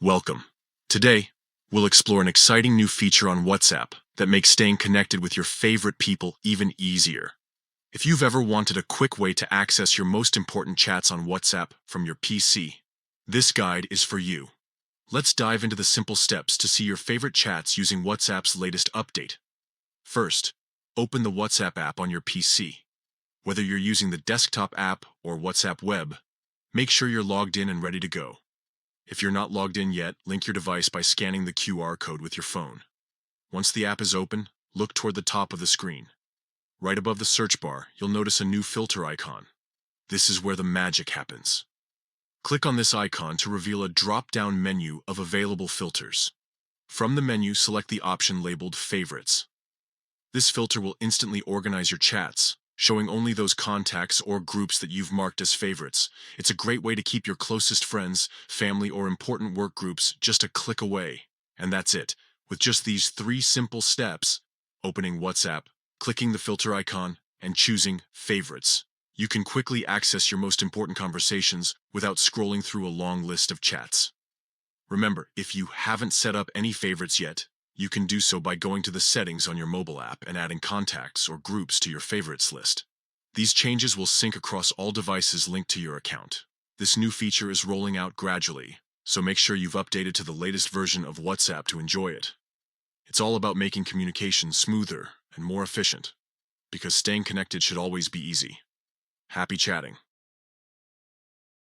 Welcome. Today, we'll explore an exciting new feature on WhatsApp that makes staying connected with your favorite people even easier. If you've ever wanted a quick way to access your most important chats on WhatsApp from your PC, this guide is for you. Let's dive into the simple steps to see your favorite chats using WhatsApp's latest update. First, open the WhatsApp app on your PC. Whether you're using the desktop app or WhatsApp web, make sure you're logged in and ready to go. If you're not logged in yet, link your device by scanning the QR code with your phone. Once the app is open, look toward the top of the screen. Right above the search bar, you'll notice a new filter icon. This is where the magic happens. Click on this icon to reveal a drop-down menu of available filters. From the menu, select the option labeled Favorites. This filter will instantly organize your chats, showing only those contacts or groups that you've marked as favorites. It's a great way to keep your closest friends, family, or important work groups just a click away. And that's it. With just these 3 simple steps, opening WhatsApp, clicking the filter icon, and choosing Favorites, you can quickly access your most important conversations without scrolling through a long list of chats. Remember, if you haven't set up any favorites yet, you can do so by going to the settings on your mobile app and adding contacts or groups to your favorites list. These changes will sync across all devices linked to your account. This new feature is rolling out gradually, so make sure you've updated to the latest version of WhatsApp to enjoy it. It's all about making communication smoother and more efficient, because staying connected should always be easy. Happy chatting.